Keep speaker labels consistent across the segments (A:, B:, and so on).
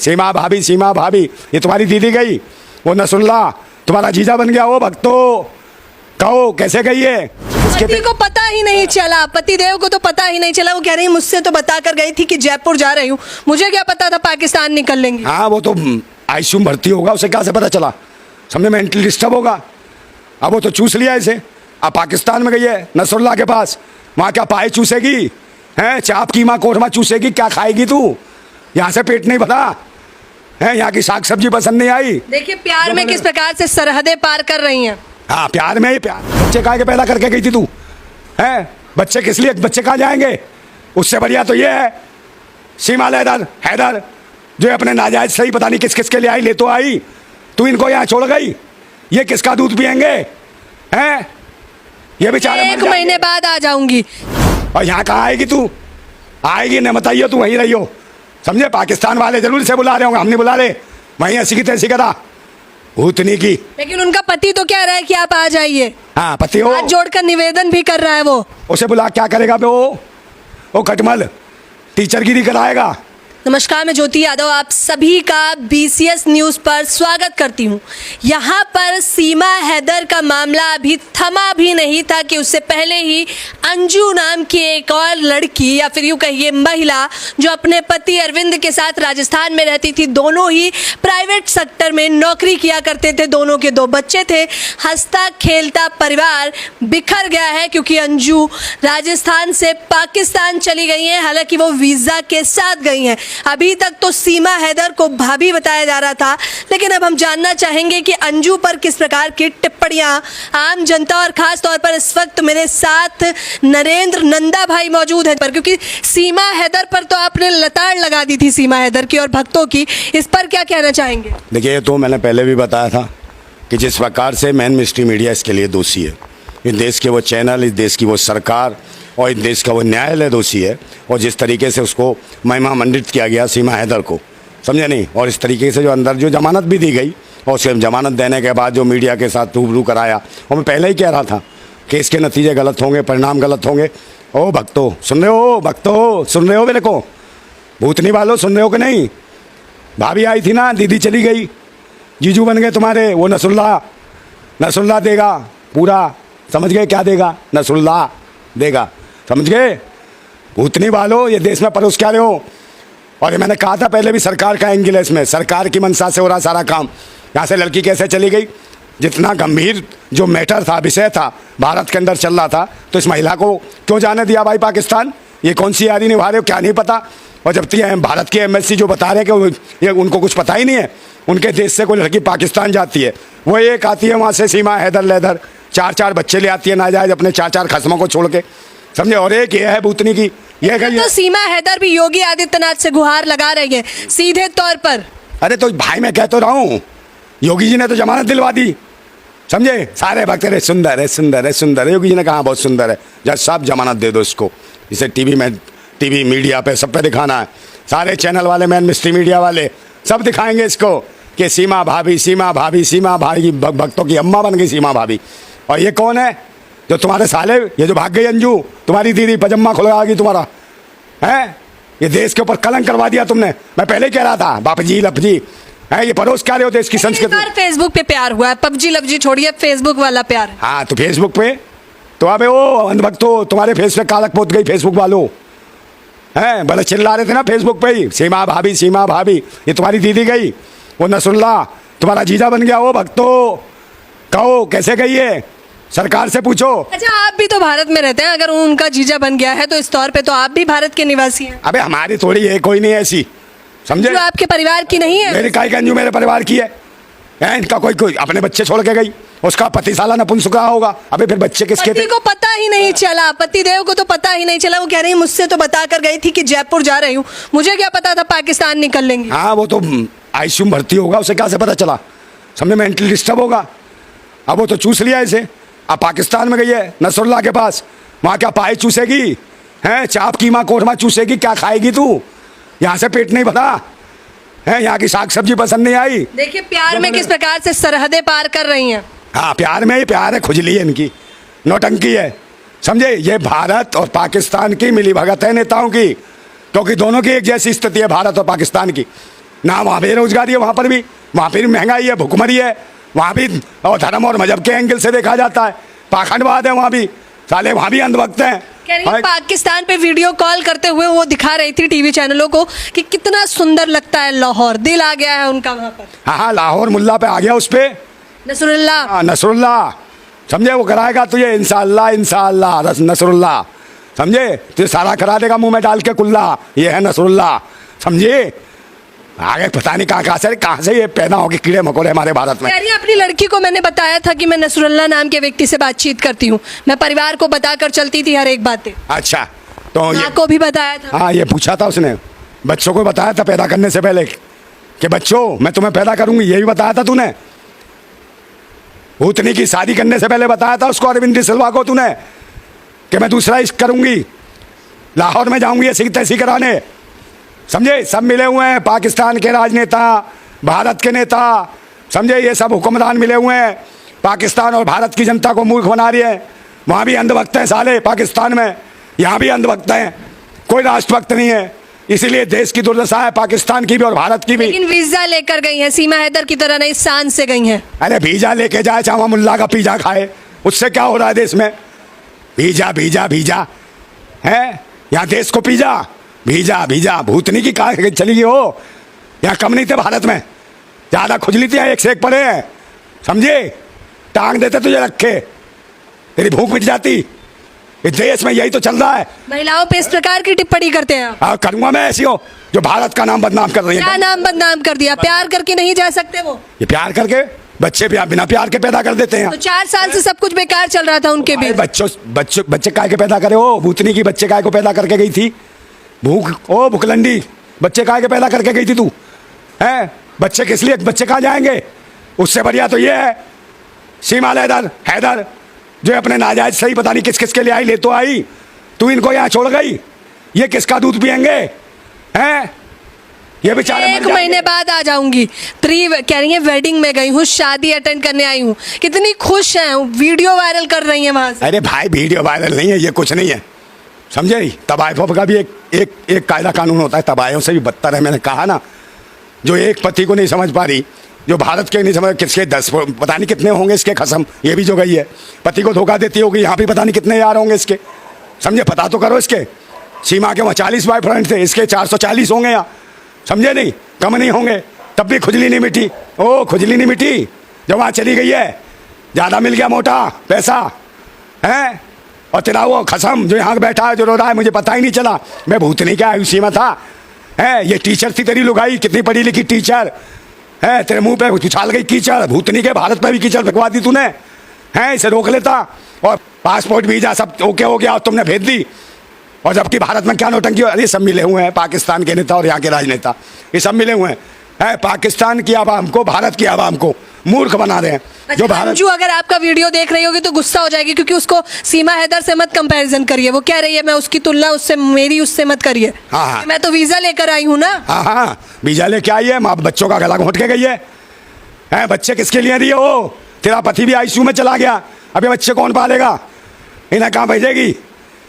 A: सीमा भाभी ये तुम्हारी दीदी गई, वो नसरुल्ला तुम्हारा जीजा बन गया। वो भक्तो कहो कैसे गई है?
B: पति को पता ही नहीं चला, पति देव को तो पता ही नहीं चला। वो कह रही मुझसे तो बता कर गई थी कि जयपुर जा रही हूँ, मुझे क्या पता था पाकिस्तान निकल लेंगी।
A: हाँ वो तो आईसीयू में भर्ती होगा, उसे क्या से पता चला? समझे, मेंटली डिस्टर्ब होगा। अब वो तो चूस लिया इसे, अब पाकिस्तान में गई है नसरुल्ला के पास, वहाँ क्या पाए चूसेगी हैं? चाप कीमा कोरमा चूसेगी, क्या खाएगी तू? यहाँ से पेट नहीं भरा है, यहाँ की साग सब्जी पसंद नहीं आई।
B: देखिए प्यार में किस प्रकार से सरहदें पार कर रही हैं।
A: हाँ प्यार में ही प्यार। बच्चे कहाँ के पैदा करके गई थी तू? हैं बच्चे किस लिए, बच्चे कहाँ जाएंगे? उससे बढ़िया तो ये है सीमा हैदर जो अपने नाजायज सही पता नहीं किस किस के लिए आई, ले तो आई, तू इनको यहाँ छोड़ गई। ये किसका दूध पियेंगे हैं? ये बेचारे
B: 1 महीने बाद आ जाऊंगी।
A: और यहाँ कहाँ आएगी तू? आएगी न बताइए, तू वहीं रही हो। समझे, पाकिस्तान वाले जरूर से बुला रहे होंगे, हम नहीं बुला रहे, वहीं ऐसी की तैसी करा भूतनी की।
B: लेकिन उनका पति तो कह रहा है कि आप आ जाइए।
A: हाँ पति हो,
B: हाथ जोड़कर निवेदन भी कर रहा है वो।
A: उसे बुला क्या करेगा बे? वो खटमल टीचरगिरी कराएगा।
B: नमस्कार, मैं ज्योति यादव आप सभी का BCS न्यूज़ पर स्वागत करती हूं। यहां पर सीमा हैदर का मामला अभी थमा भी नहीं था कि उससे पहले ही अंजू नाम की एक और लड़की या फिर यूं कहिए महिला जो अपने पति अरविंद के साथ राजस्थान में रहती थी, दोनों ही प्राइवेट सेक्टर में नौकरी किया करते थे, दोनों के 2 बच्चे थे, हंसता खेलता परिवार बिखर गया है क्योंकि अंजू राजस्थान से पाकिस्तान चली गई हैं। हालांकि वो वीज़ा के साथ गई हैं। अभी तक तो सीमा हैदर को भाभी बताया जा रहा था, लेकिन अब हम जानना चाहेंगे कि अंजू पर किस प्रकार की टिप्पणियां आम जनता और खास तौर पर इस वक्त मेरे साथ नरेंद्र नंदा भाई मौजूद हैं पर, क्योंकि सीमा हैदर पर तो आपने लताड़ लगा दी थी सीमा हैदर की और भक्तों की, इस पर क्या कहना चाहेंगे?
A: देखिए, तो मैंने पहले भी बताया था कि जिस प्रकार से मेन स्ट्रीम मीडिया इसके लिए दोषी है, इस देश के वो चैनल, इस देश की वो सरकार और इस देश का वो न्यायालय दोषी है। और जिस तरीके से उसको महिमा मंडित किया गया सीमा हैदर को, समझे नहीं, और इस तरीके से जो अंदर जो जमानत भी दी गई और उसके जमानत देने के बाद जो मीडिया के साथ रूबरू कराया, और मैं पहले ही कह रहा था कि इसके नतीजे गलत होंगे, परिणाम गलत होंगे। ओ भक्तो सुन रहे हो? भक्तो सुन रहे हो? मेरे को भूतनी वालों सुन रहे हो कि नहीं? भाभी आई थी ना, दीदी चली गई, जीजू बन गए तुम्हारे। वो नसरुल्ला देगा पूरा, समझ गए? क्या देगा? नसरुल्ला देगा, समझ गए? भूतनी वालों ये देश में परोस क्या रहे हो? और ये मैंने कहा था पहले भी, सरकार का एंगल है इसमें, सरकार की मंशा से हो रहा सारा काम। यहाँ से लड़की कैसे चली गई? जितना गंभीर जो मैटर था, विषय था, भारत के अंदर चल रहा था, तो इस महिला को क्यों जाने दिया भाई पाकिस्तान? ये कौन सी यारी निभा रहे हो, क्या नहीं पता? और जब भारत के MSC जो बता रहे हैं कि ये उनको कुछ पता ही नहीं है, उनके देश से कोई लड़की पाकिस्तान जाती है, वो एक आती है वहाँ से सीमा हैदर लेदर, 4 बच्चे ले आती है नाजायज अपने 4 खस्मों को छोड़ के, समझे? और एक ये है भूतनी की, ये
B: तो सीमा हैदर भी योगी आदित्यनाथ से गुहार लगा रही है सीधे तौर पर।
A: अरे तो भाई मैं कह तो रहा हूँ, योगी जी ने तो जमानत दिलवा दी, समझे? सारे भक्त अरे सुंदर है, सुंदर है, सुंदर है। योगी जी ने कहा बहुत सुंदर है, जज साहब जमानत दे दो इसको। इसे टीवी मीडिया पे सब पे दिखाना है, सारे चैनल वाले, मेन स्ट्रीम मीडिया वाले सब दिखाएंगे इसको कि सीमा भाभी भक्तों की अम्मा बन गई सीमा भाभी। और ये कौन है जो तुम्हारे साले, ये जो भाग गई अंजू, तुम्हारी दीदी पजम्मा खुलवा गई तुम्हारा, है? ये देश के ऊपर कलंक करवा दिया तुमने। मैं पहले कह रहा था बापजी लपजी है, ये परोस क्या रहे हो देश की संस्कृति?
B: फेसबुक पे प्यार हुआ है, पबजी लपजी छोड़िए, फेसबुक वाला प्यार।
A: हाँ तो फेसबुक पे तो अबे वो अंधभक्तो तुम्हारे फेस पे कालक पोत गई फेसबुक वालों, हैं? बड़े चिल्ला रहे थे ना फेसबुक पे ही, सीमा भाभी ये तुम्हारी दीदी गई, वो नसरुल्ला तुम्हारा जीजा बन गया। वो भक्तो कहो कैसे गई है? सरकार से पूछो।
B: अच्छा, आप भी तो भारत में रहते हैं, अगर उनका जीजा बन गया है तो इस तौर पे तो आप भी भारत के निवासी हैं।
A: अबे हमारी थोड़ी है, कोई नहीं ऐसी, समझे?
B: जो आपके परिवार की नहीं है?
A: मेरी काई अंजू मेरे परिवार की है। इनका कोई अपने बच्चे छोड़ के गई, उसका पति साला नपुंसक रहा होगा। अबे फिर बच्चे किसके थे?
B: पति को पता ही नहीं चला, पति देव को तो पता ही नहीं चला। वो कह रही मुझसे तो बता कर गई थी कि जयपुर जा रही हूँ, मुझे क्या पता था पाकिस्तान निकल लेंगी।
A: हाँ वो तो आईसीयू में भर्ती होगा, उसे क्या से पता चला? समझे, मेंटली डिस्टर्ब होगा। अब वो तो चूस लिया इसे, अब पाकिस्तान में गई है नसरुल्ला के पास, वहाँ क्या पाए चूसेगी हैं? चाप कीमा कोरमा चूसेगी, क्या खाएगी तू? यहाँ से पेट नहीं भरा है, यहाँ की साग सब्जी पसंद नहीं आई।
B: देखिए प्यार में किस प्रकार से सरहदें पार कर रही हैं।
A: हाँ प्यार में ही प्यार है, खुजली है इनकी, नौटंकी है, समझे? ये भारत और पाकिस्तान की मिली भगत है नेताओं की, क्योंकि दोनों की एक जैसी स्थिति है भारत और पाकिस्तान की। ना वहाँ बेरोजगारी है, वहाँ पर भी महंगाई है, भुखमरी है, वहाँ भी और धर्म और मजहब के एंगल से देखा जाता है, पाखंडवाद है वहाँ भी, साले वहाँ भी अंधभक्त हैं।
B: कह रही हूँ, पाकिस्तान पे वीडियो कॉल करते हुए वो दिखा रही थी टीवी चैनलों को कि कितना सुंदर लगता है लाहौर, दिल आ गया है उनका वहाँ पर।
A: हाँ, लाहौर मुल्ला पे आ गया उस पे,
B: नसरुल्लाह।
A: नसरुल्लाह, समझे, वो कराएगा तुझे इंशाअल्लाह, इंशाअल्लाह नसरुल्लाह, समझे, तुझे सारा करा देगा मुंह में डाल के कुल्ला, ये है नसरुल्लाह, समझे। आगे पता नहीं कहाँ से ये पैदा हो गए कीड़े मकोड़े हमारे भारत में।
B: यार, अपनी लड़की को मैंने बताया था कि मैं नसरुल्लाह नाम के व्यक्ति से बातचीत करती हूँ, मैं परिवार को बताकर चलती थी हर एक बातें।
A: अच्छा, तो
B: माँ को भी बताया था।
A: हाँ, ये पूछा था उसने, बच्चों को बताया था पैदा करने से पहले कि बच्चों मैं तुम्हें पैदा करूंगी, ये भी बताया था तूने। भूतनी की शादी करने से पहले बताया था उसको, अरविंद सिल्वा को तूने, कि मैं दूसरा इश्क करूंगी, लाहौर में जाऊंगी ऐसी तैसी कराने, समझे। सब मिले हुए हैं, पाकिस्तान के राजनेता, भारत के नेता, समझे, ये सब हुक्मरान मिले हुए हैं, पाकिस्तान और भारत की जनता को मूर्ख बना रही है। वहाँ भी अंधभक्त हैं साले पाकिस्तान में, यहाँ भी अंधभक्त हैं, कोई राष्ट्रभक्त नहीं है। इसीलिए देश की दुर्दशा है, पाकिस्तान की भी और भारत की भी।
B: लेकिन वीजा लेकर गई हैं, सीमा हैदर की तरह नहीं, शान से गई हैं।
A: अरे वीजा लेके जाए, चाहे मुल्ला का पिज्जा खाए, उससे क्या हो रहा है देश में? वीजा वीजा वीजा है, यहाँ देश को पिज्जा वीजा वीजा, भूतनी की कहाँ चली गई हो? यहाँ कम नहीं थे भारत में, ज़्यादा खुजली थी, एक से एक पड़े हैं, समझे, टांग देते तुझे रखे, तेरी भूख मिट जाती। इस देश में यही तो चल रहा है।
B: महिलाओं पे इस प्रकार की टिप्पणी करते हैं आप?
A: हाँ, करूँगा मैं ऐसी हो जो भारत का नाम बदनाम कर रही है।
B: क्या नाम बदनाम कर दिया? प्यार करके नहीं जा सकते वो?
A: ये प्यार करके बच्चे बिना प्यार के पैदा कर देते हैं।
B: तो 4 साल से सब कुछ बेकार चल रहा था उनके बीच।
A: बच्चे काय के पैदा करे हो? भूतनी की बच्चे काय को पैदा करके गई थी? भुखलंडी, बच्चे काय के पैदा करके गई थी तू? हैं, बच्चे किस लिए, बच्चे कहाँ जाएंगे? उससे बढ़िया तो ये है सीमा हैदर जो अपने नाजायज सही पता नहीं किस किस के लिए आई, ले तो आई, तू इनको यहाँ छोड़ गई, ये किसका दूध पियेंगे? हैं, ये बेचारे
B: 1 महीने बाद आ जाऊंगी। कह रही है वेडिंग में गई हूँ, शादी अटेंड करने आई हूँ, कितनी खुश हैं, वीडियो वायरल कर रही हैं वहां से।
A: अरे भाई, वीडियो वायरल नहीं है, ये कुछ नहीं है, समझे। तबायफों का भी एक कायदा कानून होता है, तबायों से भी बदतर है। मैंने कहा ना, जो एक पति को नहीं समझ पा रही, जो भारत के नहीं समझ, किसके 10 पता नहीं कितने होंगे इसके खसम, ये भी जो गई है पति को धोखा देती होगी, यहाँ भी पता नहीं कितने यार होंगे इसके, समझे, पता तो करो इसके। सीमा के वहाँ 40 बॉयफ्रेंड थे, इसके 440 होंगे यहाँ, समझे, नहीं कम नहीं होंगे, तब भी खुजली नहीं मिटी। खुजली नहीं मिटी जब वहाँ चली गई है, ज़्यादा मिल गया मोटा पैसा है। और तेरा वो खसम जो यहाँ बैठा है, जो रो रहा है, मुझे पता ही नहीं चला, मैं भूतनी क्या आयुषी में था, है, ये टीचर थी तेरी लुगाई, कितनी पढ़ी लिखी टीचर है, तेरे मुंह पे उछाल गई कीचड़, भूतनी के भारत पे भी कीचड़ फेंकवा दी तूने, है, इसे रोक लेता, और पासपोर्ट वीजा सब ओके हो गया और तुमने भेज दी, और जबकि भारत में क्या नौटंकी। अरे सब मिले हुए हैं, पाकिस्तान के नेता और यहाँ के राजनेता, ये सब मिले हुए हैं, पाकिस्तान की आवाम को, भारत की आवाम को मूर्ख बना रहे हैं। जो भारत,
B: अंजू अगर आपका वीडियो देख रही होगी तो गुस्सा हो जाएगी, क्योंकि उसको सीमा हैदर से मत कंपैरिजन करिए, वो कह रही है मैं उसकी तुलना उससे, मेरी उससे मत करिए।
A: हाँ,
B: मैं तो वीजा लेकर आई हूँ ना।
A: हाँ, वीजा लेके आई है, माँ बच्चों का गला घोंट के गई है, बच्चे किसके लिए दिए हो? तेरा पति भी आईसीयू में चला गया, अब ये बच्चे कौन पालेगा? इन्हें कहाँ भेजेगी?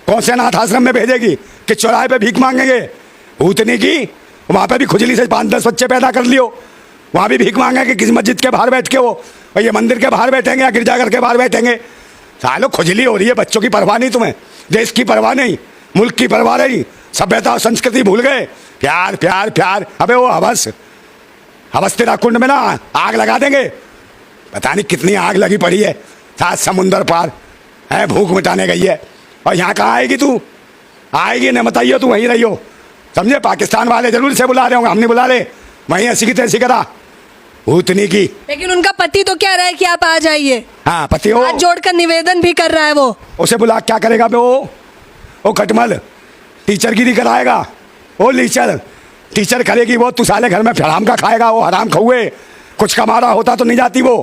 A: कौन से अनाथ आश्रम में भेजेगी कि चौराहे पे भीख मांगेंगे? भूतनी की वहाँ पे भी खुजली से 5-10 बच्चे पैदा कर लियो, वहाँ भी भीख मांगेंगे किसी मस्जिद के बाहर बैठ के, वो और ये मंदिर के बाहर बैठेंगे या गिरजाघर के बाहर बैठेंगे। सालों खुजली हो रही है, बच्चों की परवाह नहीं तुम्हें, देश की परवाह नहीं, मुल्क की परवाह नहीं, सभ्यता और संस्कृति भूल गए, प्यार प्यार प्यार। अबे वो हवस तेरा कुंड में ना आग लगा देंगे, पता नहीं कितनी आग लगी पड़ी है, 7 समुंदर पार है, भूख मिटाने गई है, और यहाँ कहाँ आएगी तू? आएगी न बताइए, तू वहीं रही हो, समझे। पाकिस्तान वाले जरूर से बुला रहे होंगे, हम नहीं बुला रहे, वहीं ऐसी की तैसी करा भूतनी की।
B: लेकिन उनका पति तो कह रहा है कि आप आ जाइए।
A: हाँ, पति हो,
B: हाथ जोड़कर निवेदन भी कर रहा है वो।
A: उसे बुला क्या करेगा बे? वो खटमल टीचरगिरी कराएगा, वो लीचर टीचर करेगी वो, तू साले घर में हराम का खाएगा, वो हराम खौए, कुछ कमा रहा होता तो नहीं जाती वो,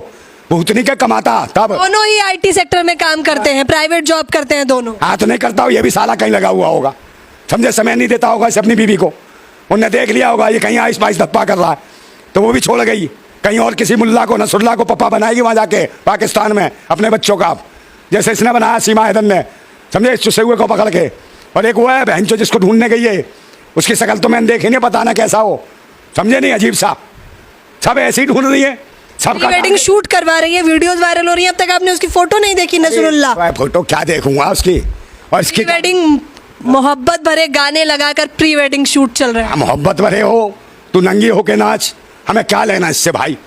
A: भूतनी के कमाता तब।
B: दोनों ही IT सेक्टर में काम करते हैं, प्राइवेट जॉब करते हैं दोनों।
A: हाँ, तो नहीं करता हो, ये भी साला कहीं लगा हुआ होगा, समझे, समय नहीं देता होगा इसे अपनी बीवी को, उनने देख लिया होगा ये कहीं आइस पाइस धप्पा कर रहा है, तो वो भी छोड़ गई, कहीं और किसी मुल्ला को, नसरुल्लाह को पप्पा बनाएगी वहाँ जाके पाकिस्तान में अपने बच्चों का, जैसे इसने बनाया सीमा हैदर ने, समझे, इस चुसे हुए को पकड़ के। और एक वो है बहन जो जिसको ढूंढने गई है, उसकी शक्ल तो मैंने देखी नहीं, पता ना कैसा हो, समझे नहीं? अजीब सा सब ऐसे ही ढूंढ रही है
B: प्री
A: सबका।
B: वेडिंग शूट करवा रही है, वीडियोस वायरल हो रही है, अब तक आपने उसकी फोटो नहीं देखी नसरुल्लाह।
A: मैं फोटो क्या देखूंगा उसकी? और इसकी
B: प्री वेडिंग मोहब्बत भरे गाने लगाकर प्री वेडिंग शूट चल रहा है।
A: मोहब्बत भरे हो, तू नंगी होके नाच, हमें क्या लेना इससे भाई?